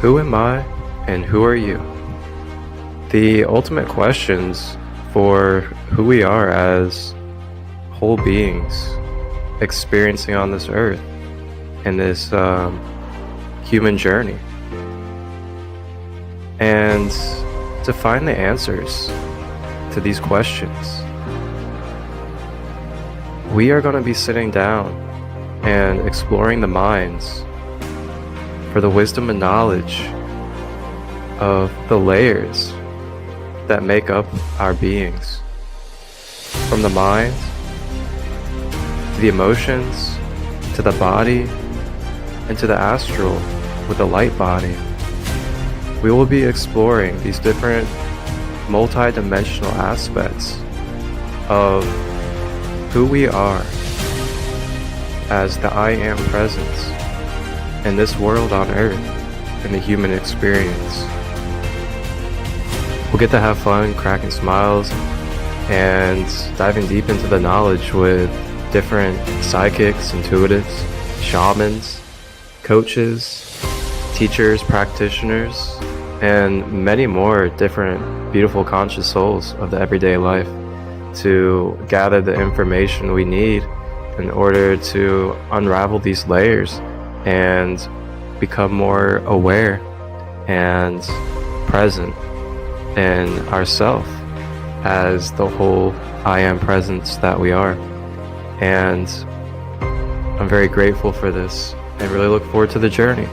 Who am I and who are you? The ultimate questions for who we are as whole beings experiencing on this earth in this human journey. And to find the answers to these questions, we are going to be sitting down and exploring the minds for the wisdom and knowledge of the layers that make up our beings. From the mind, to the emotions, to the body, and to the astral with the light body. We will be exploring these different multi-dimensional aspects of who we are as the I Am presence in this world on earth, in the human experience. We'll get to have fun, cracking smiles, and diving deep into the knowledge with different psychics, intuitives, shamans, coaches, teachers, practitioners, and many more different beautiful conscious souls of the everyday life to gather the information we need in order to unravel these layers and become more aware and present in ourself as the whole I Am presence that we are. And I'm very grateful for this and really look forward to the journey.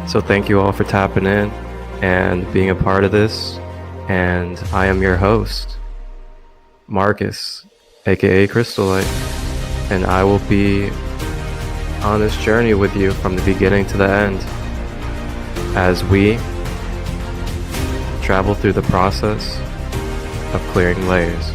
So thank you all for tapping in and being a part of this. And I am your host, Marcus, aka Christolight, and I will be on this journey with you from the beginning to the end as we travel through the process of clearing layers.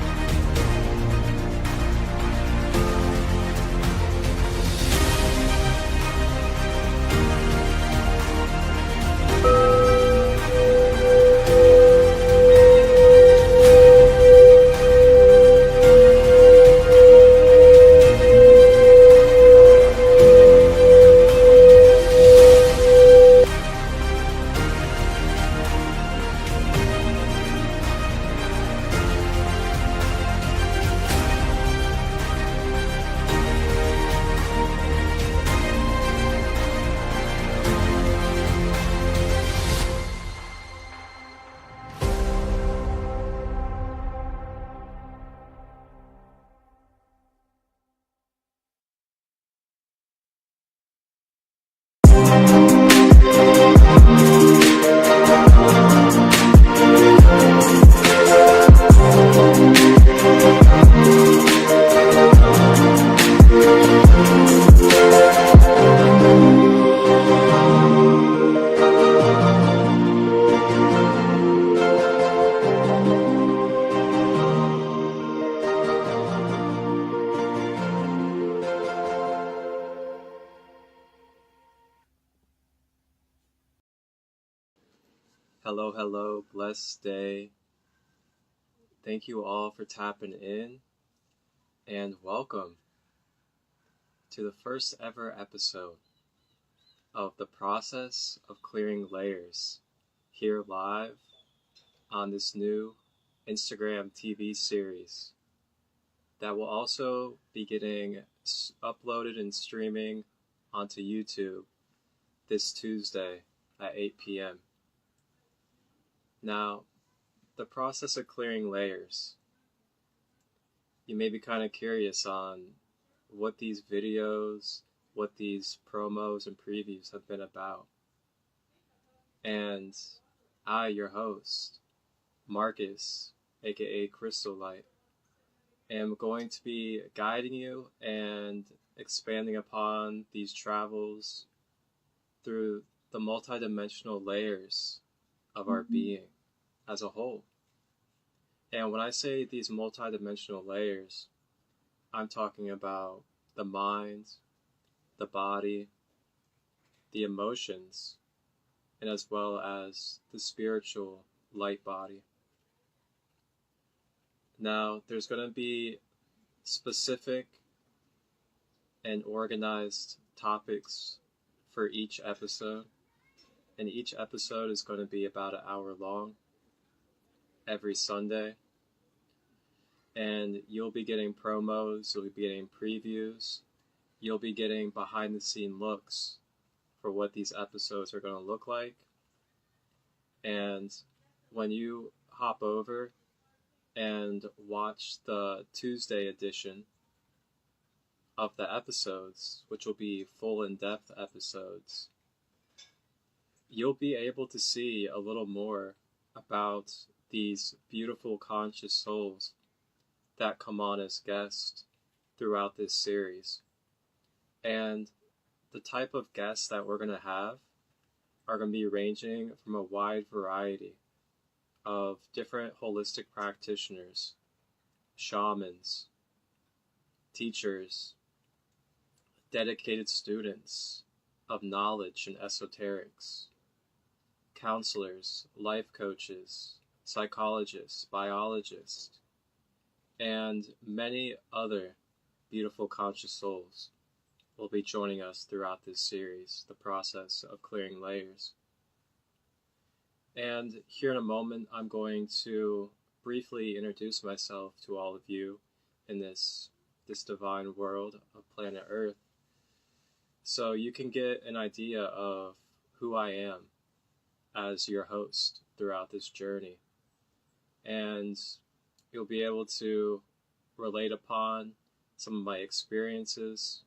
Hello, blessed day. Thank you all for tapping in, and welcome to the first ever episode of the process of clearing layers here live on this new Instagram TV series that will also be getting uploaded and streaming onto YouTube this Tuesday at 8 p.m. Now, the process of clearing layers. You may be kind of curious on what these videos, what these promos and previews have been about. And I, your host, Marcus, aka Christolight, am going to be guiding you and expanding upon these travels through the multidimensional layers of our being as a whole. And when I say these multidimensional layers, I'm talking about the mind, the body, the emotions, and as well as the spiritual light body. Now, there's going to be specific and organized topics for each episode, and each episode is going to be about an hour long every Sunday. And you'll be getting promos, you'll be getting previews, you'll be getting behind the scene looks for what these episodes are going to look like. And when you hop over and watch the Tuesday edition of the episodes, which will be full in-depth episodes, you'll be able to see a little more about these beautiful conscious souls that come on as guests throughout this series. And the type of guests that we're going to have are going to be ranging from a wide variety of different holistic practitioners, shamans, teachers, dedicated students of knowledge and esoterics, counselors, life coaches, psychologists, biologists, and many other beautiful conscious souls will be joining us throughout this series, the process of clearing layers. And here in a moment, I'm going to briefly introduce myself to all of you in this divine world of planet Earth, so you can get an idea of who I am as your host throughout this journey. And you'll be able to relate upon some of my experiences,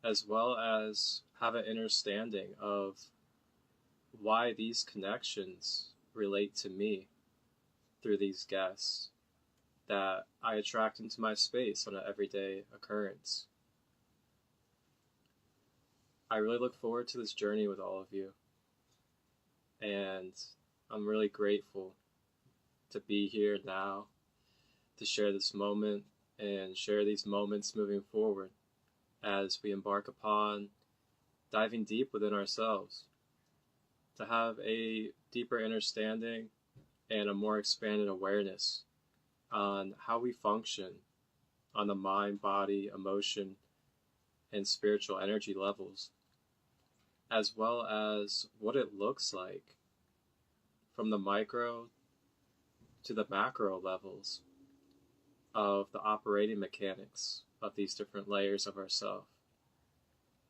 as well as have an understanding of why these connections relate to me through these guests that I attract into my space on an everyday occurrence. I really look forward to this journey with all of you, and I'm really grateful to be here now to share this moment and share these moments moving forward as we embark upon diving deep within ourselves to have a deeper understanding and a more expanded awareness on how we function on the mind, body, emotion, and spiritual energy levels, as well as what it looks like from the micro to the macro levels of the operating mechanics of these different layers of ourself.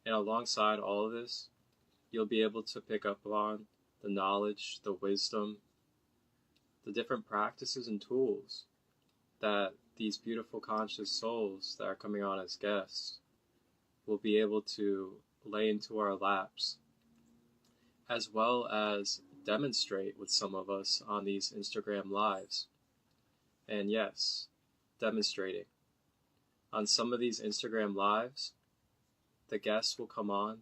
And alongside all of this, you'll be able to pick up on the knowledge, the wisdom, the different practices and tools that these beautiful conscious souls that are coming on as guests will be able to lay into our laps, as well as demonstrate with some of us on these Instagram lives. And yes, demonstrating. On some of these Instagram lives, the guests will come on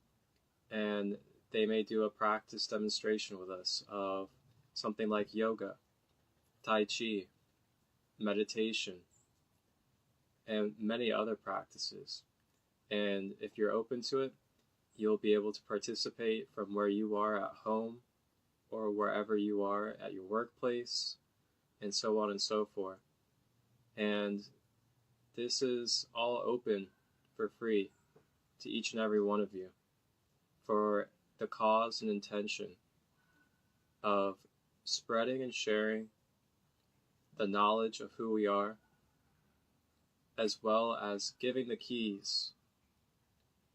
and they may do a practice demonstration with us of something like yoga, Tai Chi, meditation, and many other practices. And if you're open to it, you'll be able to participate from where you are at home or wherever you are at your workplace, and so on and so forth. And this is all open for free to each and every one of you for the cause and intention of spreading and sharing the knowledge of who we are, as well as giving the keys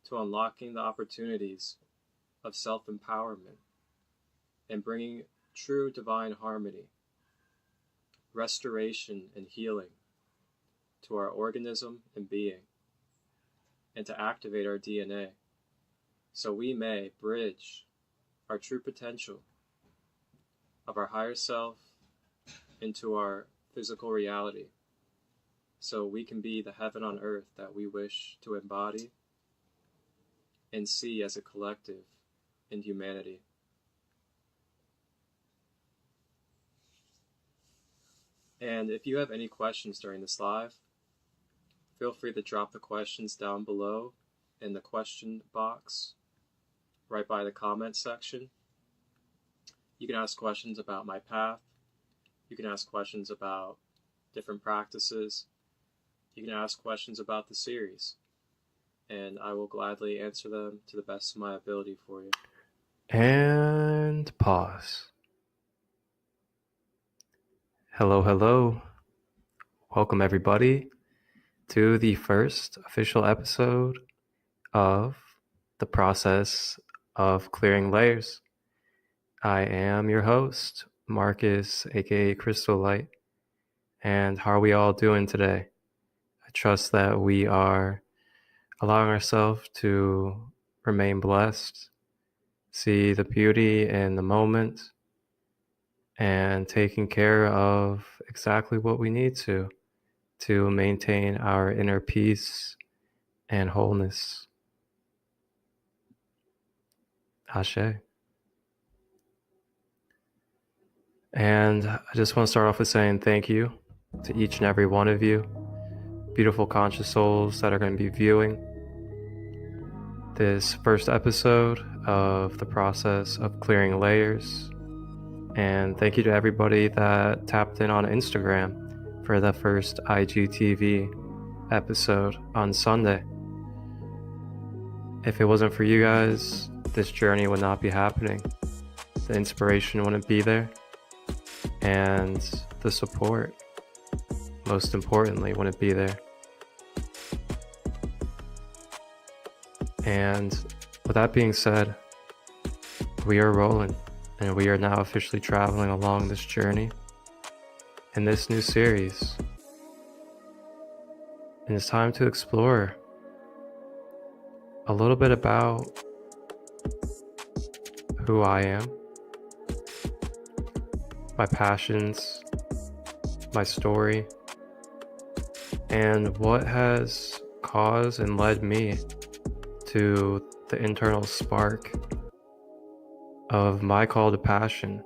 to unlocking the opportunities of self-empowerment and bringing true divine harmony, restoration, and healing to our organism and being, and to activate our DNA so we may bridge our true potential of our higher self into our physical reality, so we can be the heaven on earth that we wish to embody and see as a collective in humanity. And if you have any questions during this live, feel free to drop the questions down below in the question box right by the comment section. You can ask questions about my path. You can ask questions about different practices. You can ask questions about the series, and I will gladly answer them to the best of my ability for you. And pause. Hello. Welcome, everybody, to the first official episode of the process of clearing layers. I am your host, Marcus, aka Christolight. And how are we all doing today? I trust that we are allowing ourselves to remain blessed, see the beauty in the moment, and taking care of exactly what we need to maintain our inner peace and wholeness. Ashe. And I just want to start off with saying thank you to each and every one of you, beautiful conscious souls that are going to be viewing this first episode of the process of clearing layers. And thank you to everybody that tapped in on Instagram for the first IGTV episode on Sunday. If it wasn't for you guys, this journey would not be happening. The inspiration wouldn't be there, and the support, most importantly, wouldn't be there. And with that being said, we are rolling, and we are now officially traveling along this journey in this new series. And it's time to explore a little bit about who I am, my passions, my story, and what has caused and led me to the internal spark of my call to passion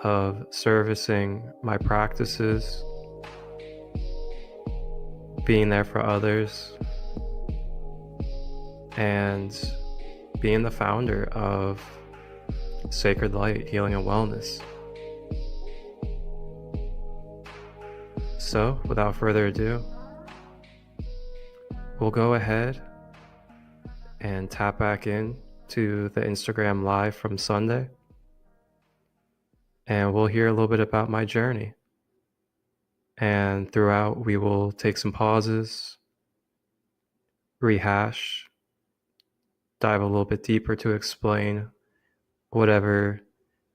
of servicing my practices, being there for others, and being the founder of Sacred Light Healing and Wellness. So, without further ado, we'll go ahead and tap back in to the Instagram Live from Sunday, and we'll hear a little bit about my journey. And throughout, we will take some pauses, rehash, dive a little bit deeper to explain whatever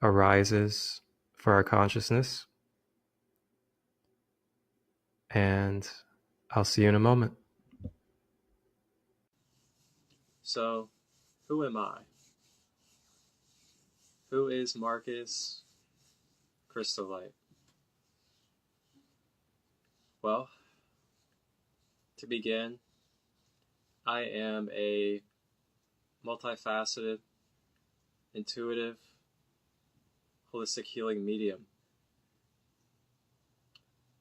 arises for our consciousness. And I'll see you in a moment. So, who am I? Who is Marcus Christolight? Well, to begin, I am a multifaceted, intuitive, holistic healing medium.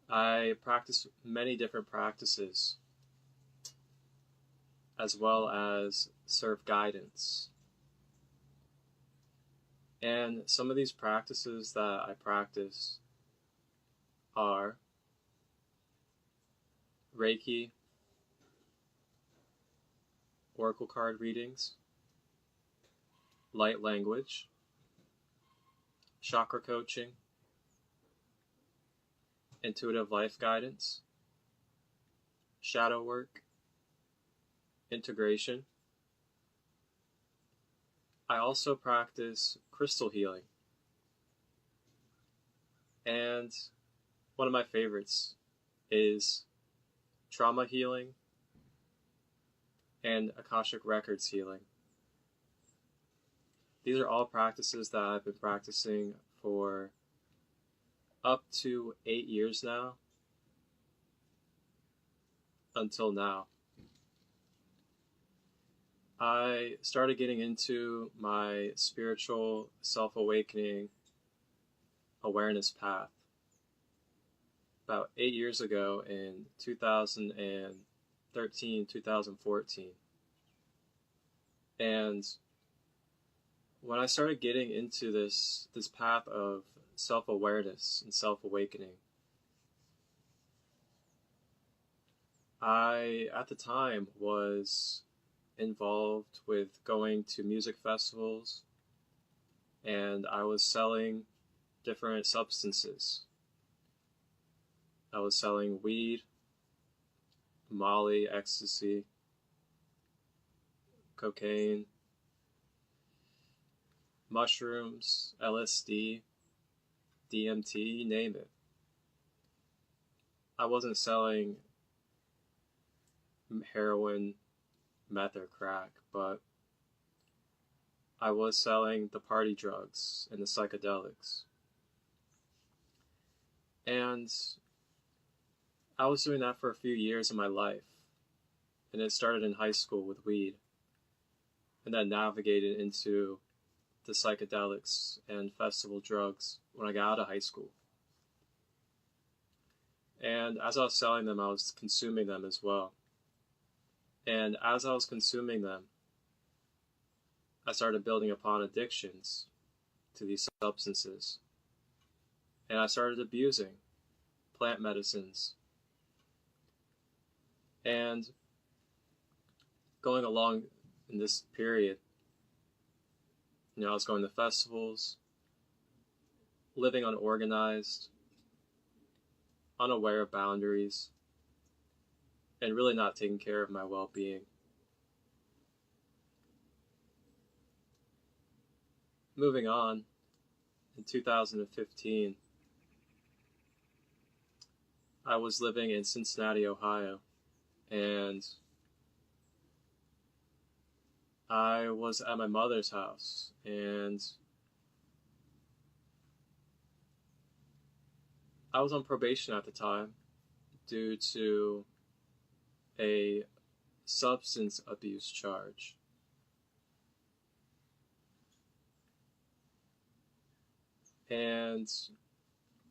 I practice many different practices, as well as serve guidance. And some of these practices that I practice are Reiki, Oracle card readings, light language, chakra coaching, intuitive life guidance, shadow work, integration. I also practice crystal healing. And one of my favorites is trauma healing and Akashic Records healing. These are all practices that I've been practicing for up to 8 years now, until now. I started getting into my spiritual self-awakening awareness path about 8 years ago in 2013, 2014. And when I started getting into this path of self-awareness and self-awakening, I, at the time, was involved with going to music festivals, and I was selling different substances. I was selling weed, Molly, ecstasy, cocaine, mushrooms, LSD, DMT, you name it. I wasn't selling heroin, meth, or crack, but I was selling the party drugs and the psychedelics. And I was doing that for a few years of my life. And it started in high school with weed, and then navigated into the psychedelics and festival drugs when I got out of high school. And as I was selling them, I was consuming them as well. And as I was consuming them, I started building upon addictions to these substances. And I started abusing plant medicines. And going along in this period, I was going to festivals, living unorganized, unaware of boundaries, and really not taking care of my well-being. Moving on, in 2015, I was living in Cincinnati, Ohio, and I was at my mother's house, and I was on probation at the time due to a substance abuse charge. And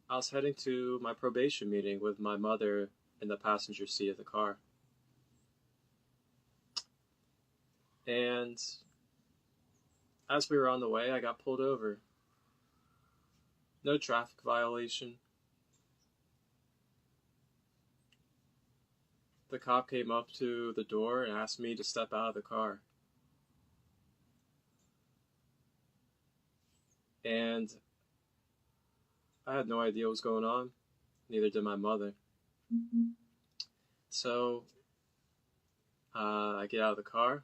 I was heading to my probation meeting with my mother in the passenger seat of the car. And as we were on the way, I got pulled over. No traffic violation. The cop came up to the door and asked me to step out of the car. And I had no idea what was going on. Neither did my mother. So I get out of the car,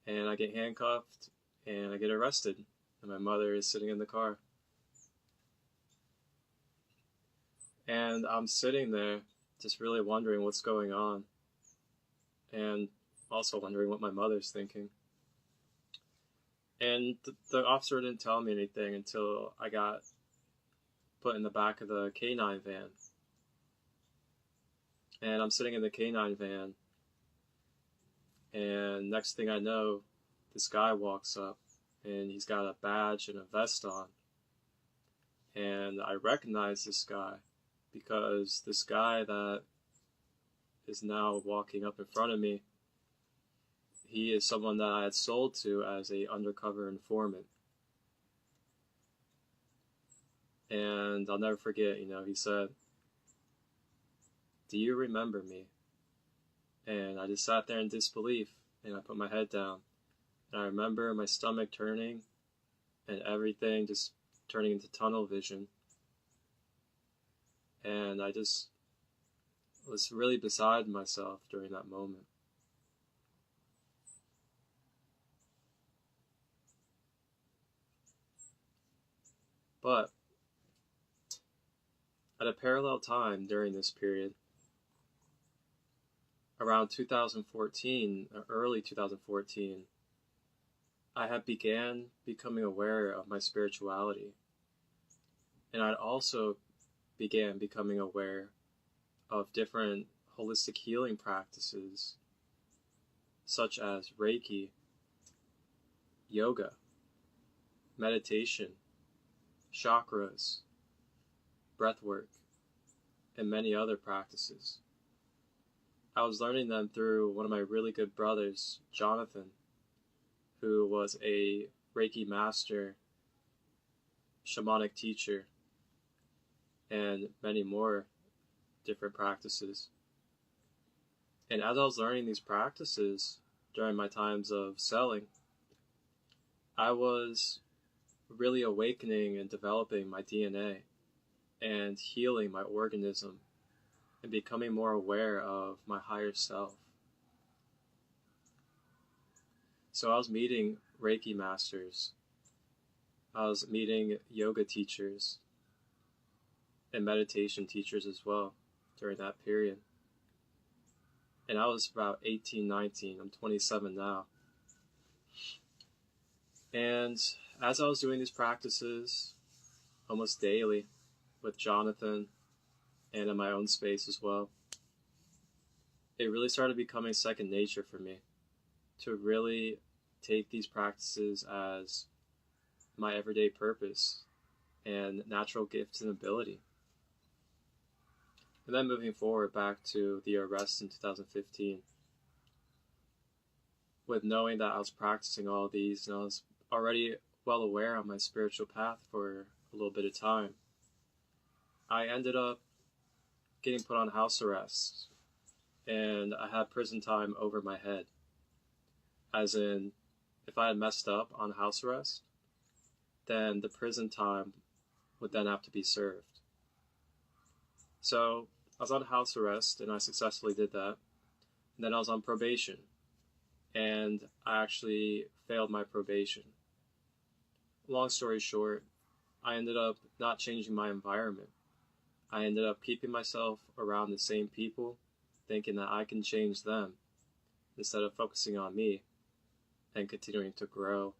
and I get handcuffed, and I get arrested, and my mother is sitting in the car. And I'm sitting there just really wondering what's going on, and also wondering what my mother's thinking. And the officer didn't tell me anything until I got put in the back of the K9 van. And I'm sitting in the K9 van, and next thing I know, this guy walks up, and he's got a badge and a vest on. And I recognize this guy because this guy that is now walking up in front of me, he is someone that I had sold to as a undercover informant. And I'll never forget, he said, "Do you remember me?" And I just sat there in disbelief, and I put my head down. And I remember my stomach turning, and everything just turning into tunnel vision. And I just was really beside myself during that moment. But at a parallel time during this period, around 2014, or early 2014, I had began becoming aware of my spirituality. And I'd also began becoming aware of different holistic healing practices, such as Reiki, yoga, meditation, chakras, breathwork, and many other practices. I was learning them through one of my really good brothers, Jonathan, who was a Reiki master, shamanic teacher, and many more different practices. And as I was learning these practices during my times of selling, I was really awakening and developing my DNA and healing my organism and becoming more aware of my higher self. So I was meeting Reiki masters, I was meeting yoga teachers and meditation teachers as well during that period. And I was about 18, 19, I'm 27 now. And as I was doing these practices almost daily with Jonathan and in my own space as well, it really started becoming second nature for me to really take these practices as my everyday purpose and natural gifts and ability. And then moving forward back to the arrest in 2015, with knowing that I was practicing all of these and I was already well aware on my spiritual path for a little bit of time, I ended up getting put on house arrest, and I had prison time over my head. As in, if I had messed up on house arrest, then the prison time would then have to be served. So I was on house arrest, and I successfully did that. And then I was on probation, and I actually failed my probation. Long story short, I ended up not changing my environment. I ended up keeping myself around the same people, thinking that I can change them, instead of focusing on me and continuing to grow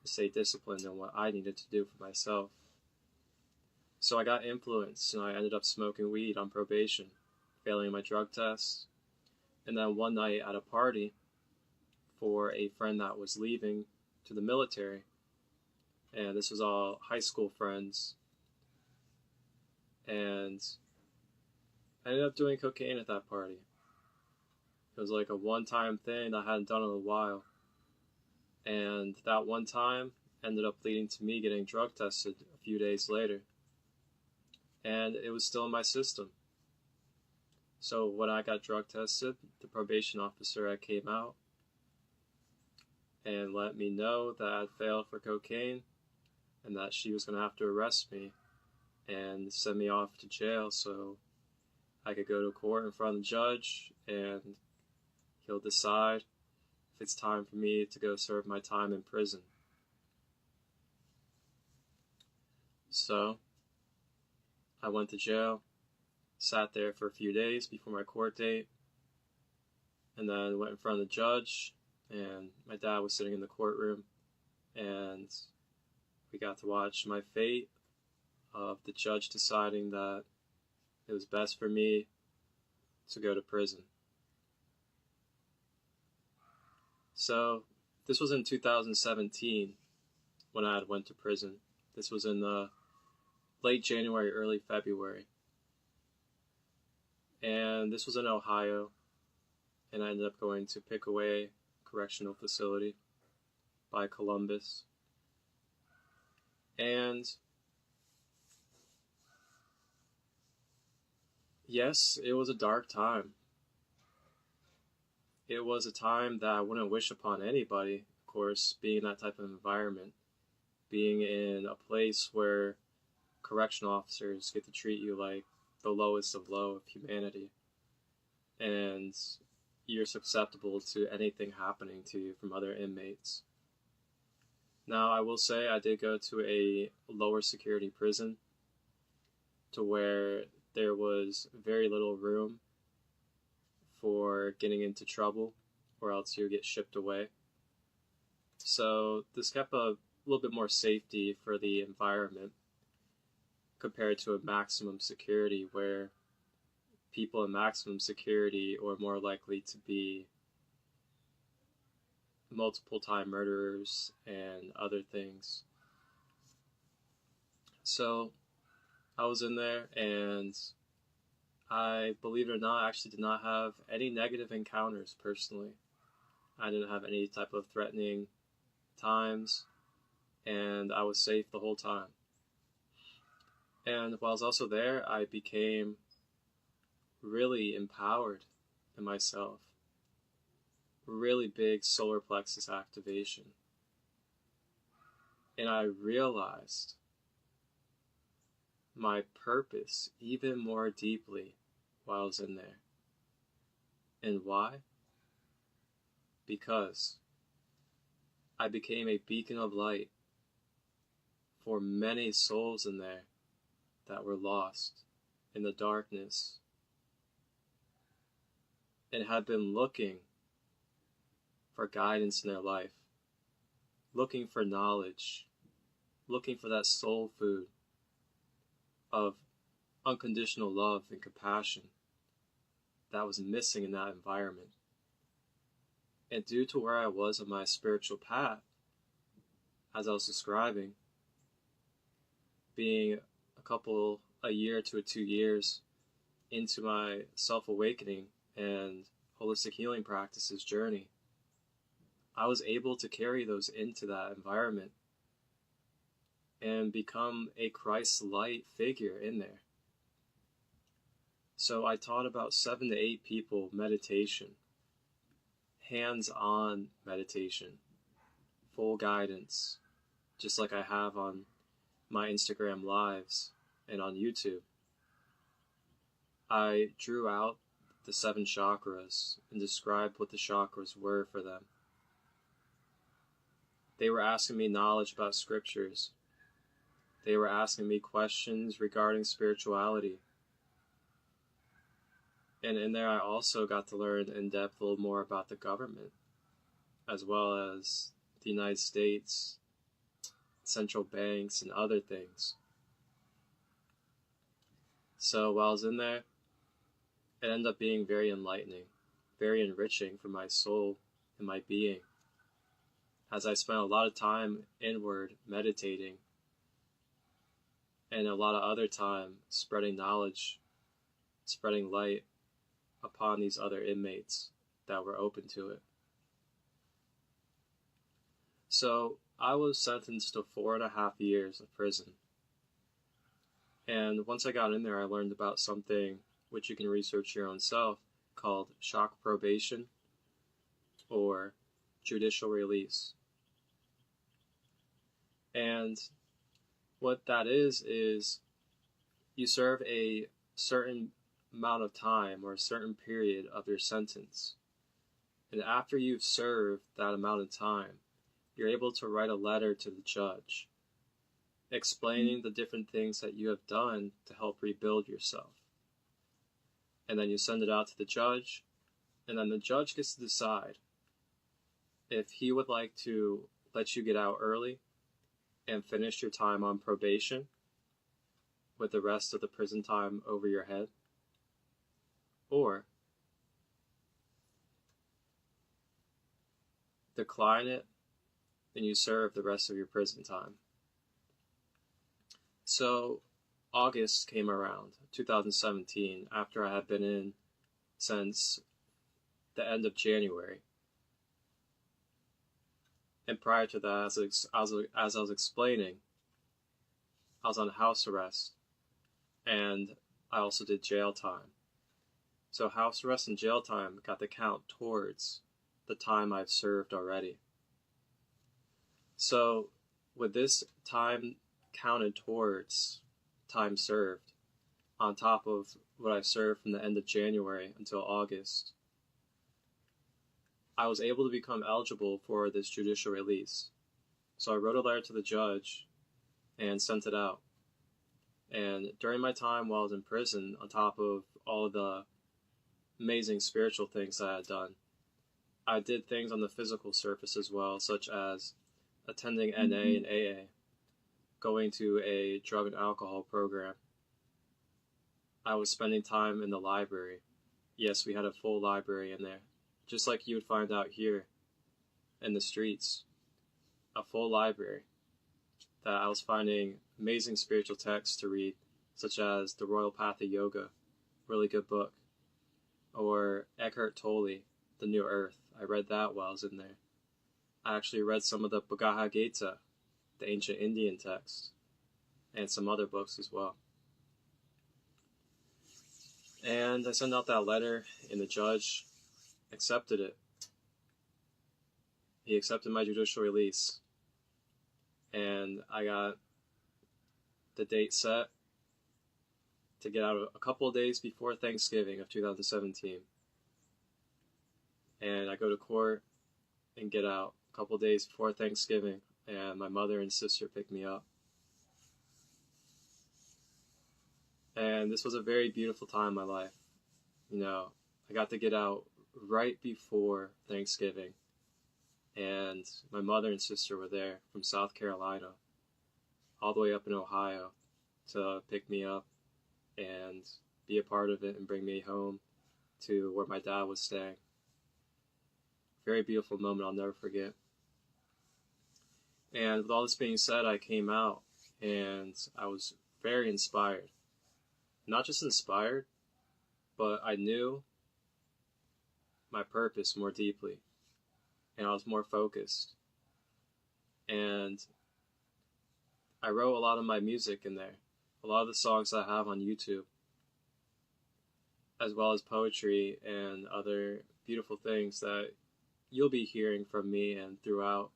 and stay disciplined in what I needed to do for myself. So I got influenced, and I ended up smoking weed on probation, failing my drug tests. And then one night at a party for a friend that was leaving to the military, and this was all high school friends, and I ended up doing cocaine at that party. It was like a one-time thing that I hadn't done in a while. And that one time ended up leading to me getting drug tested a few days later. And it was still in my system. So when I got drug tested, the probation officer I came out and let me know that I'd failed for cocaine and that she was going to have to arrest me and send me off to jail so I could go to court in front of the judge, and he'll decide if it's time for me to go serve my time in prison. So I went to jail, sat there for a few days before my court date, and then went in front of the judge, and my dad was sitting in the courtroom, and we got to watch my fate of the judge deciding that it was best for me to go to prison. So this was in 2017 when I had went to prison. This was in the late January, early February. And this was in Ohio, and I ended up going to Pickaway Correctional Facility by Columbus. And yes, it was a dark time. It was a time that I wouldn't wish upon anybody, of course, being in that type of environment, being in a place where correctional officers get to treat you like the lowest of low of humanity, and you're susceptible to anything happening to you from other inmates. Now, I will say I did go to a lower security prison to where there was very little room for getting into trouble, or else you get shipped away. So this kept a little bit more safety for the environment compared to a maximum security, where people in maximum security are more likely to be multiple-time murderers and other things. So I was in there, and I, believe it or not, actually did not have any negative encounters personally. I didn't have any type of threatening times, and I was safe the whole time. And while I was also there, I became really empowered in myself. Really big solar plexus activation. And I realized my purpose even more deeply while I was in there. And why? Because I became a beacon of light for many souls in there that were lost in the darkness and had been looking for guidance in their life, looking for knowledge, looking for that soul food of unconditional love and compassion that was missing in that environment. And due to where I was on my spiritual path, as I was describing, being a year to 2 years into my self-awakening and holistic healing practices journey, I was able to carry those into that environment and become a Christ-light figure in there. So I taught about 7 to 8 people meditation, hands-on meditation, full guidance, just like I have on my Instagram lives and on YouTube. I drew out the 7 chakras and described what the chakras were for them. They were asking me knowledge about scriptures. They were asking me questions regarding spirituality. And in there I also got to learn in depth a little more about the government, as well as the United States, central banks, and other things. So while I was in there, it ended up being very enlightening, very enriching for my soul and my being, as I spent a lot of time inward meditating and a lot of other time spreading knowledge, spreading light upon these other inmates that were open to it. So I was sentenced to 4.5 years of prison. And once I got in there, I learned about something which you can research your own self called shock probation or judicial release. And what that is you serve a certain amount of time or a certain period of your sentence. And after you've served that amount of time, you're able to write a letter to the judge explaining the different things that you have done to help rebuild yourself. And then you send it out to the judge, and then the judge gets to decide if he would like to let you get out early and finish your time on probation with the rest of the prison time over your head, or decline it and you serve the rest of your prison time. So August came around, 2017, after I had been in since the end of January. And prior to that, as I was explaining, I was on house arrest, and I also did jail time. So house arrest and jail time got the count towards the time I've served already. So with this time counted towards time served, on top of what I've served from the end of January until August, I was able to become eligible for this judicial release. So I wrote a letter to the judge and sent it out. And during my time while I was in prison, on top of all the amazing spiritual things that I had done, I did things on the physical surface as well, such as attending NA and AA, going to a drug and alcohol program. I was spending time in the library. Yes, we had a full library in there, just like you would find out here in the streets. A full library that I was finding amazing spiritual texts to read, such as The Royal Path of Yoga, really good book, or Eckhart Tolle, The New Earth. I read that while I was in there. I actually read some of the Bhagavad Gita, the ancient Indian text, and some other books as well. And I sent out that letter, and the judge accepted it. He accepted my judicial release. and I got the date set to get out a couple of days before Thanksgiving of 2017. And I go to court and get out a couple of days before Thanksgiving, and my mother and sister pick me up. And this was a very beautiful time in my life. You know, I got to get out right before Thanksgiving, and my mother and sister were there from South Carolina all the way up in Ohio to pick me up and be a part of it and bring me home to where my dad was staying. Very beautiful moment I'll never forget. And with all this being said, I came out and I was very inspired. Not just inspired, but I knew my purpose more deeply, and I was more focused. And I wrote a lot of my music in there, a lot of the songs I have on YouTube, as well as poetry and other beautiful things that you'll be hearing from me and throughout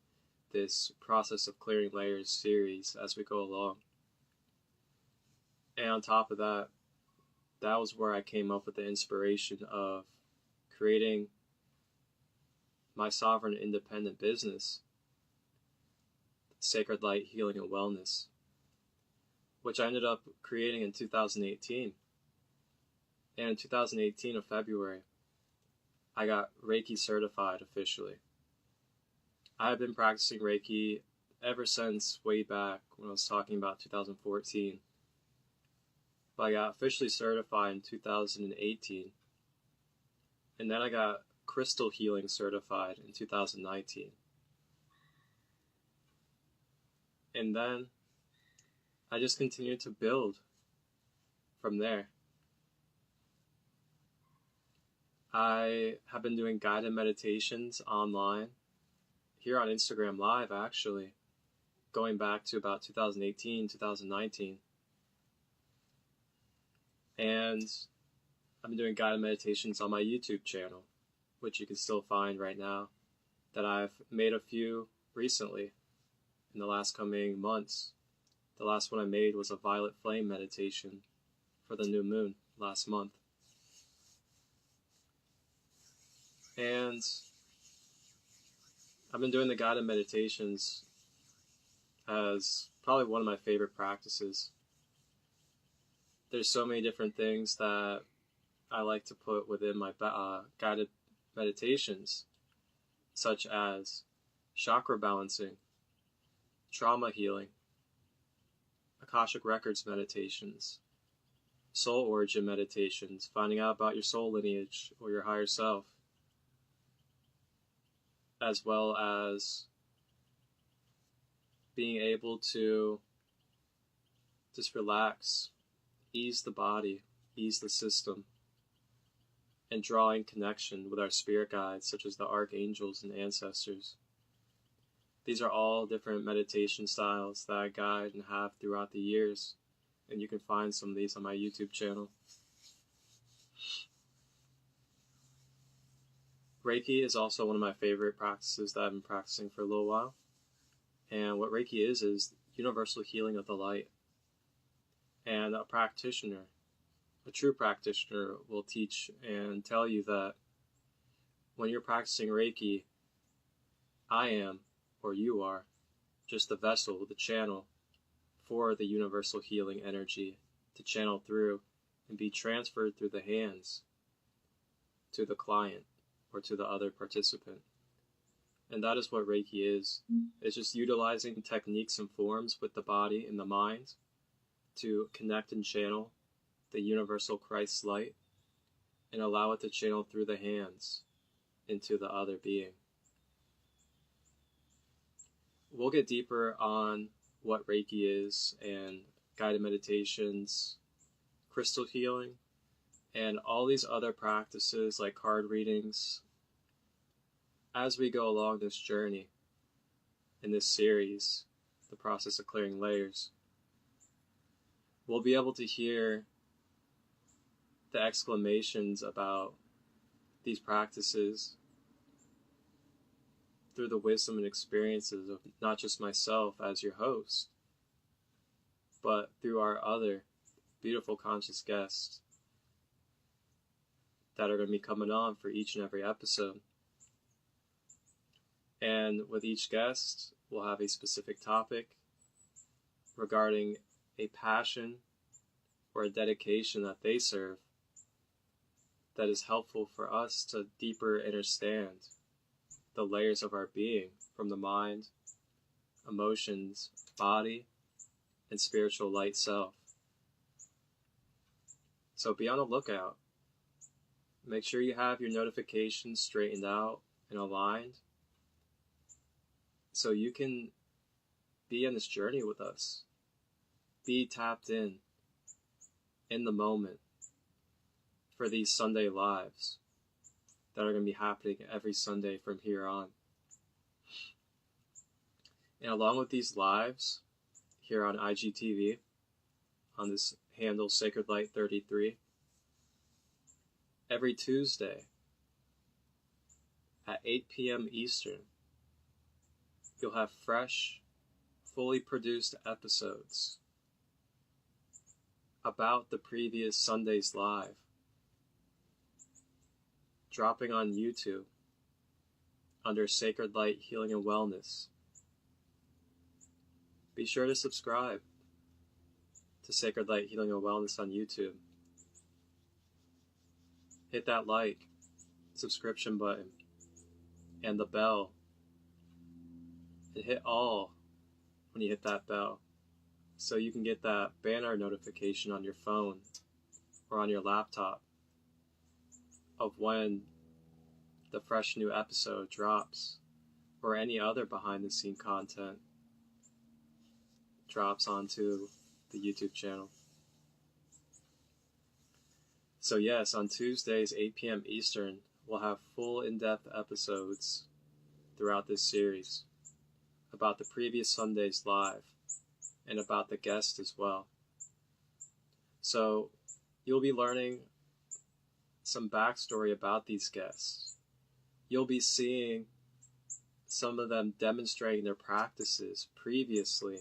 this Process of Clearing Layers series as we go along. And on top of that, that was where I came up with the inspiration of creating my sovereign independent business, Sacred Light Healing and Wellness, which I ended up creating in 2018. And in 2018 of February, I got Reiki certified officially. I have been practicing Reiki ever since way back when I was talking about 2014. But I got officially certified in 2018. And then I got crystal healing certified in 2019. And then I just continued to build from there. I have been doing guided meditations online, here on Instagram Live actually, going back to about 2018, 2019. And I've been doing guided meditations on my YouTube channel, which you can still find right now, that I've made a few recently in the last coming months. The last one I made was a violet flame meditation for the new moon last month. And I've been doing the guided meditations as probably one of my favorite practices. There's so many different things that I like to put within my guided meditations, such as chakra balancing, trauma healing, Akashic Records meditations, soul origin meditations, finding out about your soul lineage or your higher self, as well as being able to just relax, ease the body, ease the system, and drawing connection with our spirit guides, such as the archangels and ancestors. These are all different meditation styles that I guide and have throughout the years, and you can find some of these on my YouTube channel. Reiki is also one of my favorite practices that I've been practicing for a little while. And what Reiki is universal healing of the light. And a practitioner, a true practitioner, will teach and tell you that when you're practicing Reiki, I am, or you are, just the vessel, the channel for the universal healing energy to channel through and be transferred through the hands to the client or to the other participant. And that is what Reiki is. It's just utilizing techniques and forms with the body and the mind to connect and channel the universal Christ light and allow it to channel through the hands into the other being. We'll get deeper on what Reiki is and guided meditations, crystal healing, and all these other practices like card readings as we go along this journey in this series, the Process of Clearing Layers. We'll be able to hear the exclamations about these practices through the wisdom and experiences of not just myself as your host, but through our other beautiful conscious guests that are going to be coming on for each and every episode. And with each guest, we'll have a specific topic regarding a passion or a dedication that they serve that is helpful for us to deeper understand the layers of our being, from the mind, emotions, body, and spiritual light self. So be on the lookout. Make sure you have your notifications straightened out and aligned so you can be on this journey with us. Be tapped in the moment for these Sunday lives that are going to be happening every Sunday from here on. And along with these lives here on IGTV, on this handle Sacred Light 33, every Tuesday at 8 p.m. Eastern, you'll have fresh, fully produced episodes about the previous Sunday's live, dropping on YouTube under Sacred Light Healing and Wellness. Be sure to subscribe to Sacred Light Healing and Wellness on YouTube. Hit that like, subscription button, and the bell. And hit all when you hit that bell, so you can get that banner notification on your phone or on your laptop of when the fresh new episode drops, or any other behind the scene content drops onto the YouTube channel. So yes, on Tuesdays, 8 p.m. Eastern, we'll have full in-depth episodes throughout this series about the previous Sunday's live and about the guest as well. So you'll be learning some backstory about these guests. You'll be seeing some of them demonstrating their practices previously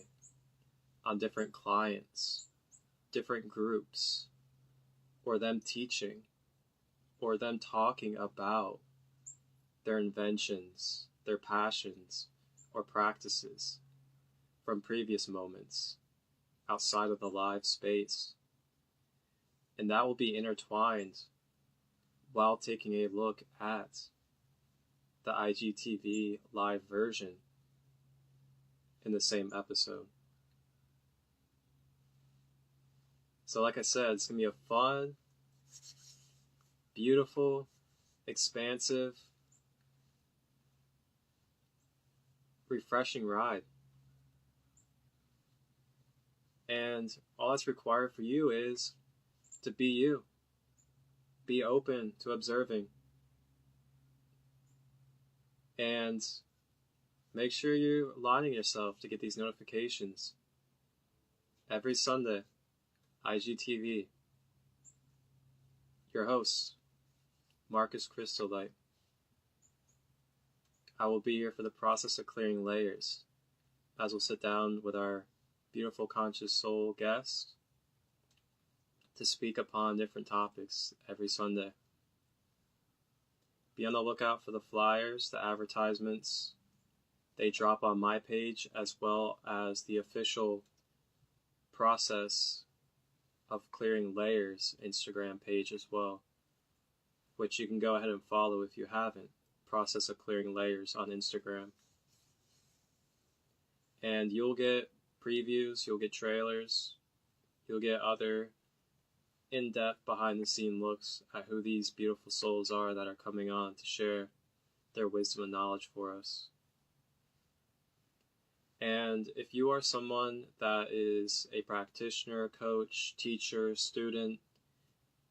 on different clients, different groups, or them teaching, or them talking about their inventions, their passions, or practices from previous moments outside of the live space. And that will be intertwined while taking a look at the IGTV live version in the same episode. So like I said, it's going to be a fun, beautiful, expansive, refreshing ride. And all that's required for you is to be you. Be open to observing. And make sure you're aligning yourself to get these notifications. Every Sunday, IGTV. Your host, Marcus Christolight. I will be here for the process of clearing layers, as we'll sit down with our beautiful conscious soul guest to speak upon different topics every Sunday. Be on the lookout for the flyers, the advertisements. They drop on my page, as well as the official process of clearing layers Instagram page as well, which you can go ahead and follow if you haven't. Process of clearing layers on Instagram. And you'll get previews, you'll get trailers, you'll get other in-depth behind-the-scene looks at who these beautiful souls are that are coming on to share their wisdom and knowledge for us. And if you are someone that is a practitioner, coach, teacher, student,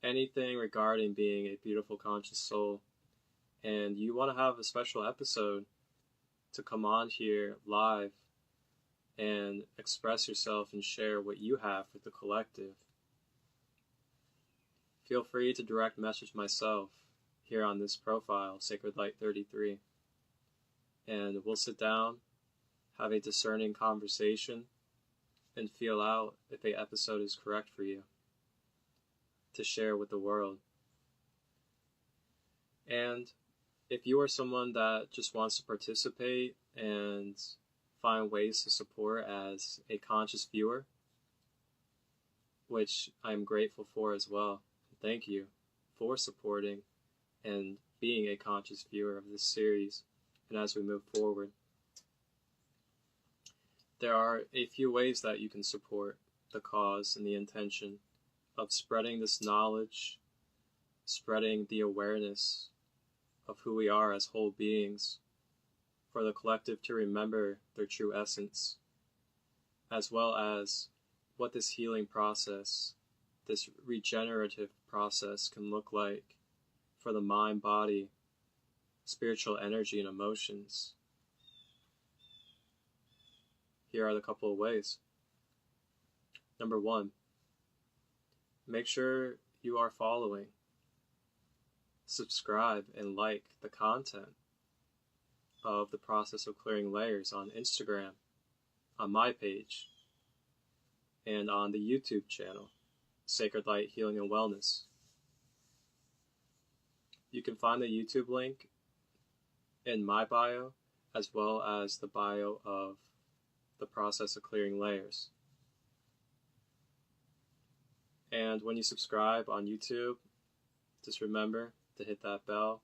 anything regarding being a beautiful conscious soul, and you want to have a special episode to come on here live and express yourself and share what you have with the collective, feel free to direct message myself here on this profile, Sacred Light 33. and we'll sit down, have a discerning conversation, and feel out if a episode is correct for you to share with the world. And if you are someone that just wants to participate and find ways to support as a conscious viewer, which I'm grateful for as well, thank you for supporting and being a conscious viewer of this series and as we move forward. There are a few ways that you can support the cause and the intention of spreading this knowledge, spreading the awareness of who we are as whole beings, for the collective to remember their true essence, as well as what this healing process, this regenerative process can look like for the mind, body, spiritual energy, and emotions. Here are the couple of ways. Number 1, make sure you are following, subscribe, and like the content of the Process of Clearing Layers on Instagram, on my page, and on the YouTube channel, Sacred Light Healing and Wellness. You can find the YouTube link in my bio, as well as the bio of the Process of Clearing Layers. And when you subscribe on YouTube, just remember to hit that bell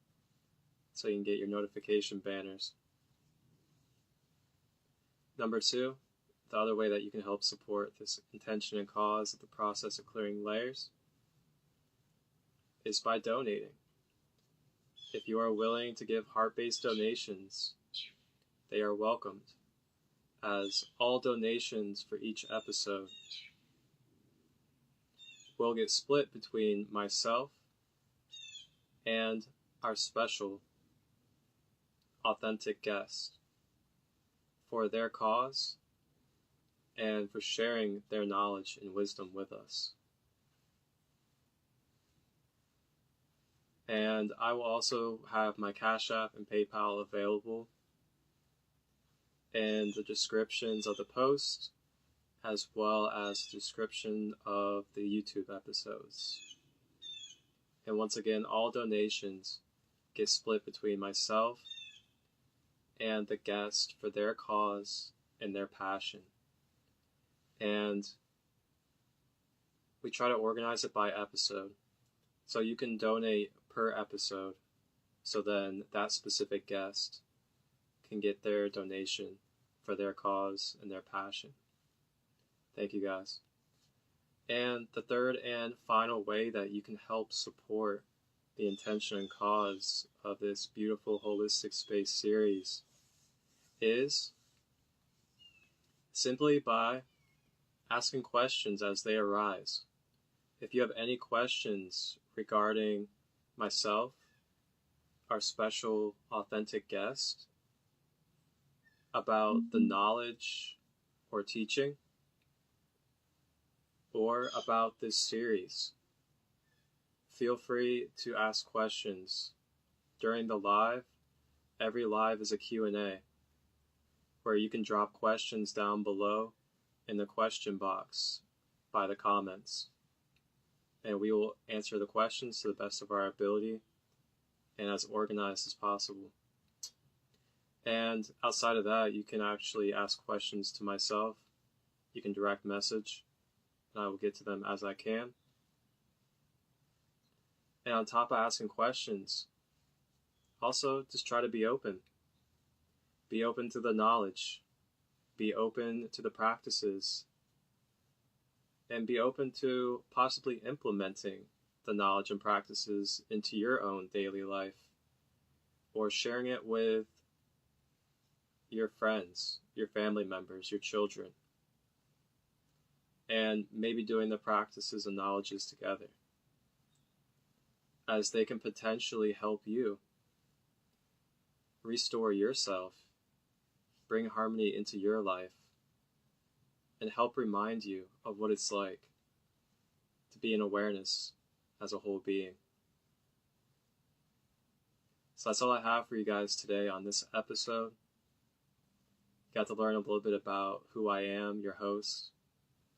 so you can get your notification banners. Number 2, the other way that you can help support this intention and cause of the Process of Clearing Layers is by donating. If you are willing to give heart-based donations, they are welcomed, as all donations for each episode will get split between myself and our special, authentic guest for their cause and for sharing their knowledge and wisdom with us. And I will also have my Cash App and PayPal available in the descriptions of the post, as well as the description of the YouTube episodes. And once again, all donations get split between myself and the guest for their cause and their passion. And we try to organize it by episode. So you can donate per episode, so then that specific guest can get their donation for their cause and their passion. Thank you guys. And the third and final way that you can help support the intention and cause of this beautiful holistic space series is simply by asking questions as they arise. If you have any questions regarding myself, our special authentic guest, about the knowledge or teaching, or about this series, feel free to ask questions during the live. Every live is a Q&A, where you can drop questions down below in the question box by the comments. And we will answer the questions to the best of our ability and as organized as possible. And outside of that, you can actually ask questions to myself. You can direct message, and I will get to them as I can. And on top of asking questions, also just try to be open. Be open to the knowledge. Be open to the practices. And be open to possibly implementing the knowledge and practices into your own daily life, or sharing it with your friends, your family members, your children, and maybe doing the practices and knowledges together, as they can potentially help you restore yourself, bring harmony into your life, and help remind you of what it's like to be in awareness as a whole being. So that's all I have for you guys today on this episode got to learn a little bit about who I am, your host,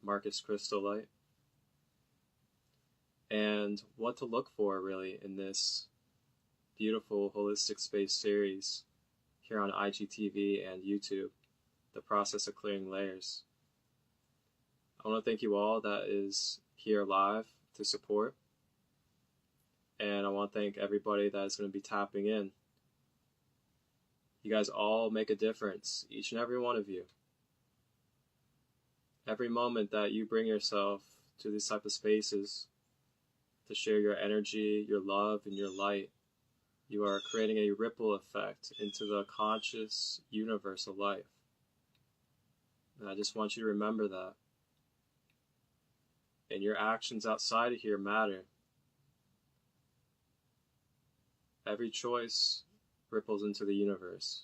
Marcus Christolight, and what to look for really in this beautiful holistic space series here on IGTV and YouTube, The Process of Clearing Layers. I want to thank you all that is here live to support, and I want to thank everybody that is going to be tapping in. You guys all make a difference, each and every one of you. Every moment that you bring yourself to these type of spaces to share your energy, your love, and your light, you are creating a ripple effect into the conscious universe of life. And I just want you to remember that. And your actions outside of here matter. Every choice ripples into the universe.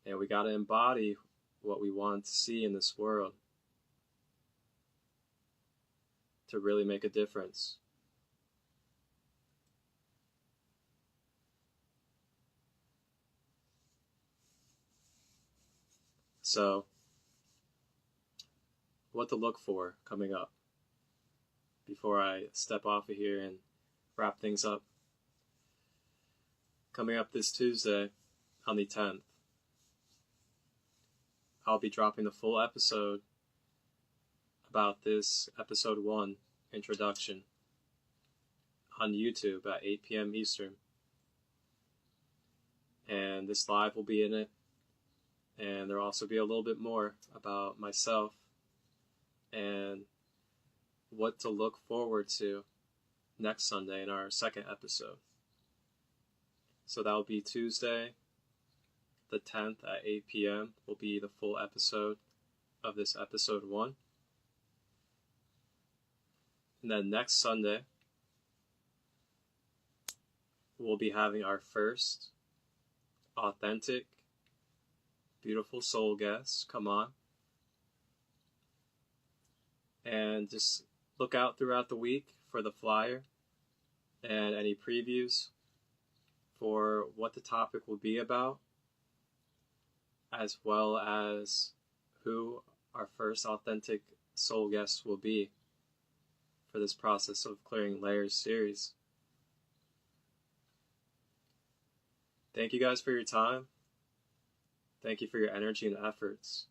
And we got to embody what we want to see in this world to really make a difference. So, what to look for coming up before I step off of here and wrap things up. Coming up this Tuesday on the 10th, I'll be dropping the full episode about this episode 1 introduction on YouTube at 8 p.m. Eastern. And this live will be in it. And there'll also be a little bit more about myself and what to look forward to next Sunday in our second episode. So that will be Tuesday, the 10th at 8 p.m. will be the full episode of this episode 1. And then next Sunday, we'll be having our first authentic, beautiful soul guest come on. And just look out throughout the week for the flyer and any previews for what the topic will be about, as well as who our first authentic soul guest will be for this Process of Clearing Layers series. Thank you guys for your time. Thank you for your energy and efforts.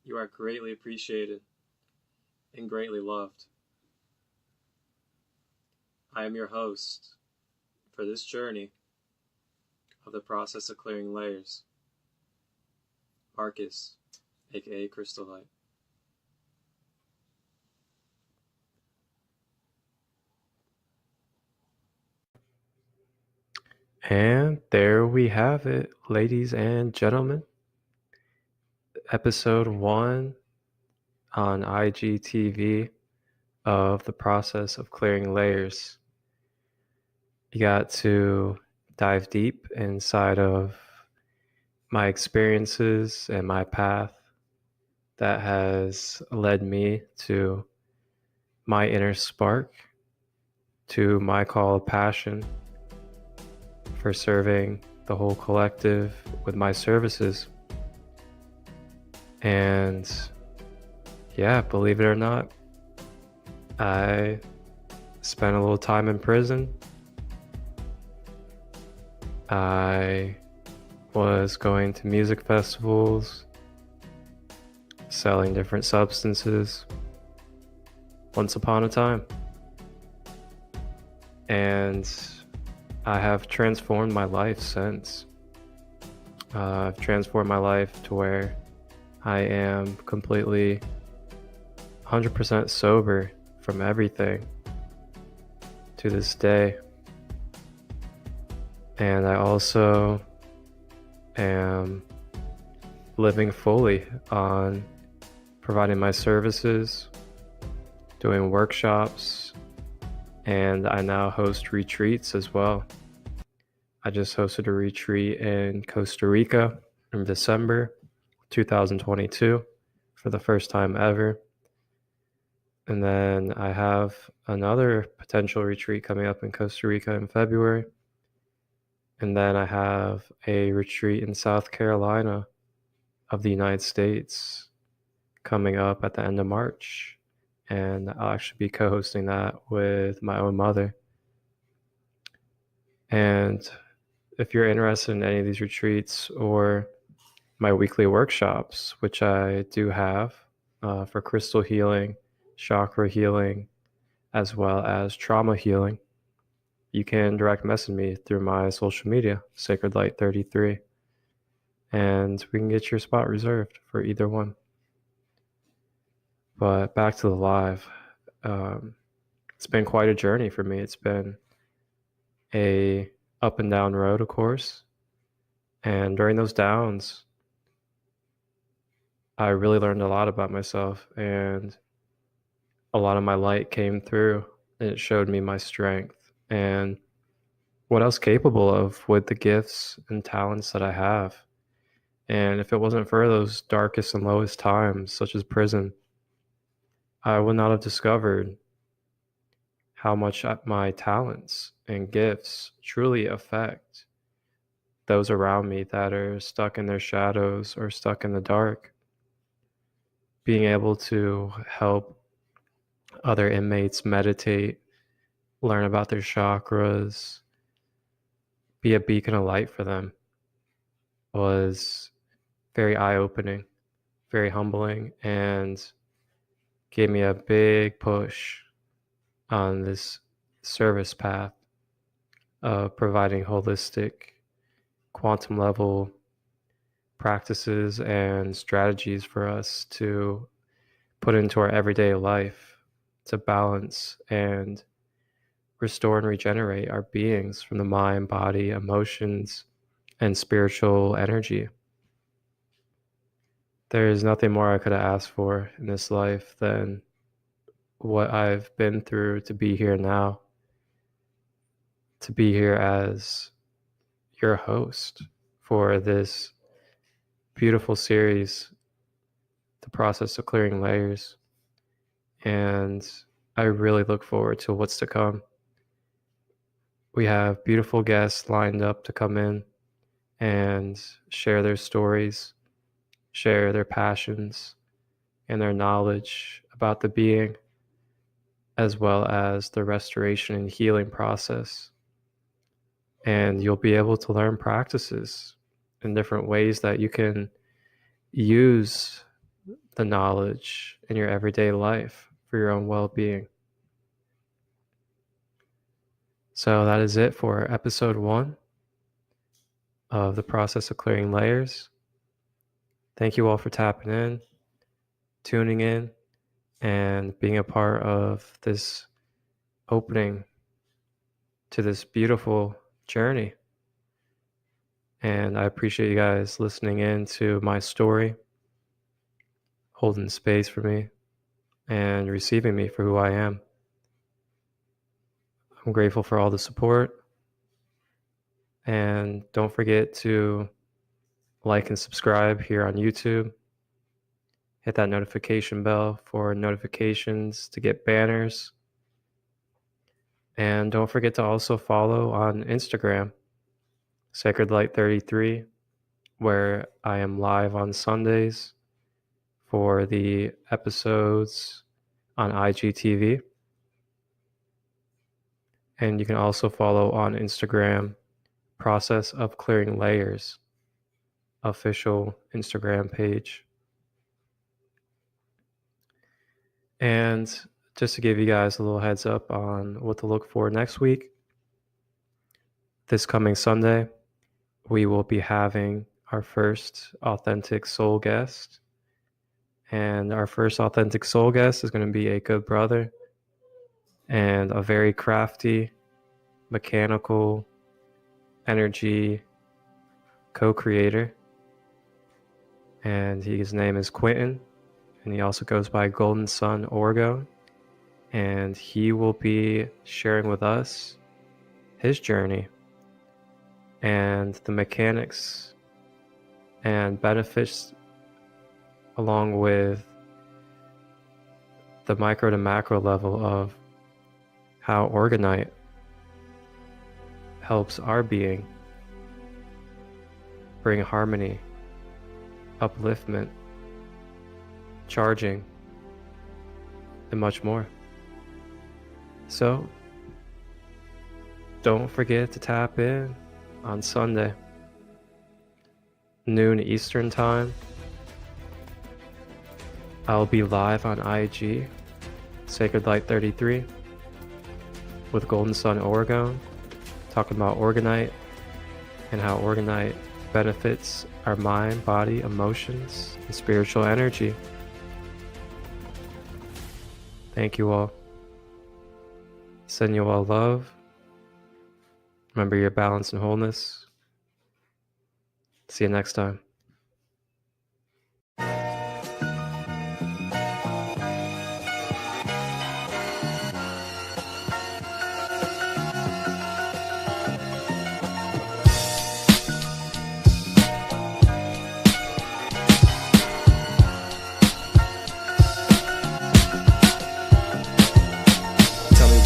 You are greatly appreciated and greatly loved. I am your host for this journey of the Process of Clearing Layers, Marcus, aka Christolight. And there we have it, ladies and gentlemen. Episode 1 on IGTV of the Process of Clearing Layers. You got to dive deep inside of my experiences and my path that has led me to my inner spark, to my call of passion for serving the whole collective with my services. And yeah, believe it or not, I spent a little time in prison. I was going to music festivals, selling different substances once upon a time. And I have transformed my life since. I've transformed my life to where I am completely 100% sober from everything to this day. And I also am living fully on providing my services, doing workshops, and I now host retreats as well. I just hosted a retreat in Costa Rica in December 2022 for the first time ever. And then I have another potential retreat coming up in Costa Rica in February. And then I have a retreat in South Carolina of the United States coming up at the end of March. And I'll actually be co-hosting that with my own mother. And if you're interested in any of these retreats or my weekly workshops, which I do have for crystal healing, chakra healing, as well as trauma healing, you can direct message me through my social media, SacredLight33, and we can get your spot reserved for either one. But back to the live. It's been quite a journey for me. It's been a up and down road, of course. And during those downs, I really learned a lot about myself, and a lot of my light came through, and it showed me my strength and what I was capable of with the gifts and talents that I have. And if it wasn't for those darkest and lowest times, such as prison, I would not have discovered how much my talents and gifts truly affect those around me that are stuck in their shadows or stuck in the dark. Being able to help other inmates meditate, learn about their chakras, be a beacon of light for them was very eye-opening, very humbling, and gave me a big push on this service path of providing holistic, quantum level practices and strategies for us to put into our everyday life to balance and restore and regenerate our beings from the mind, body, emotions, and spiritual energy. There is nothing more I could have asked for in this life than what I've been through to be here now, to be here as your host for this beautiful series, The Process of Clearing Layers. And I really look forward to what's to come. We have beautiful guests lined up to come in and share their stories, share their passions and their knowledge about the being, as well as the restoration and healing process. And you'll be able to learn practices in different ways that you can use the knowledge in your everyday life for your own well-being. So that is it for episode 1 of The Process of Clearing Layers. Thank you all for tapping in, tuning in, and being a part of this opening to this beautiful journey. And I appreciate you guys listening in to my story, holding space for me, and receiving me for who I am. I'm grateful for all the support. And don't forget to like and subscribe here on YouTube. Hit that notification bell for notifications to get banners. And don't forget to also follow on Instagram, SacredLight33, where I am live on Sundays for the episodes on IGTV. And you can also follow on Instagram, Process of Clearing Layers, official Instagram page. And just to give you guys a little heads up on what to look for next week, this coming Sunday, we will be having our first authentic soul guest. And our first authentic soul guest is going to be a good brother and a very crafty, mechanical energy co-creator. And his name is Quentin, and he also goes by Golden Sun Orgo. And he will be sharing with us his journey and the mechanics and benefits, along with the micro to macro level of how Orgonite helps our being bring harmony, upliftment, charging, and much more. So, don't forget to tap in on Sunday, noon Eastern Time. I'll be live on IG, Sacred Light 33, with Golden Sun Oregon, talking about Orgonite and how Orgonite benefits our mind, body, emotions, and spiritual energy. Thank you all. Send you all love. Remember your balance and wholeness. See you next time.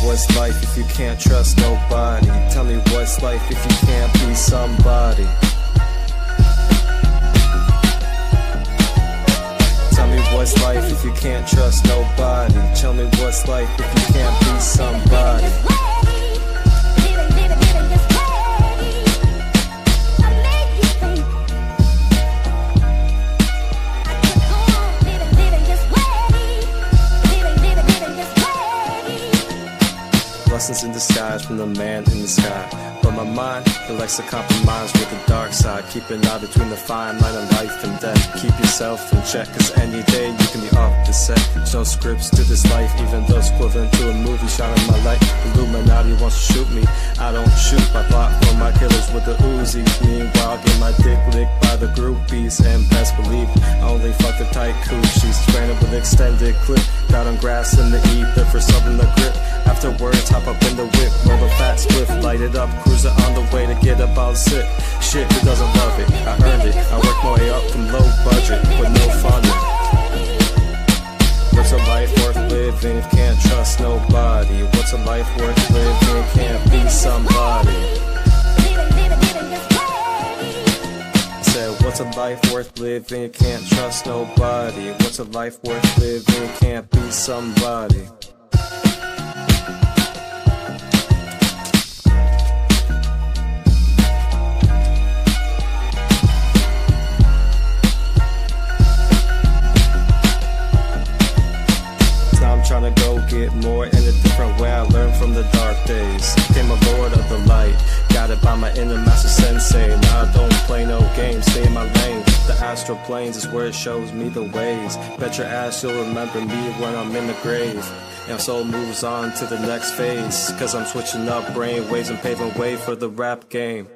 What's life if you can't trust nobody? Tell me what's life if you can't be somebody? Tell me what's life if you can't trust nobody? Tell me what's life if you can't be somebody? Blessings in disguise from the man in the sky. But my mind, it likes to compromise with the dark side. Keeping out between the fine line of life and death. Keep yourself in check, cause any day you can be off the set. There's no scripts to this life, even though it's equivalent to a movie. Shining my light, Illuminati wants to shoot me. I don't shoot, my plot for my killers with the Uzi. Meanwhile, get my dick licked by the groupies. And best believe, I only fuck the tight coochies. Spraying with extended clip. Got on grass in the ether for something to grip. Afterwards, hop up in the whip, roll a fat spliff, light it up, cruiser on the way to get about sick. Shit, who doesn't love it? I earned it. I work my way up from low budget with no funding. What's a life worth living if you can't trust nobody? What's a life worth living if you can't be somebody? I said, what's a life worth living if you can't trust nobody? What's a life worth living if you can't be somebody? Trying to go get more in a different way. I learned from the dark days. Became a lord of the light. Got it by my inner master sensei. Now I don't play no games. Stay in my lane. The astral planes is where it shows me the ways. Bet your ass you'll remember me when I'm in the grave. And soul moves on to the next phase. Cause I'm switching up brain waves and paving way for the rap game.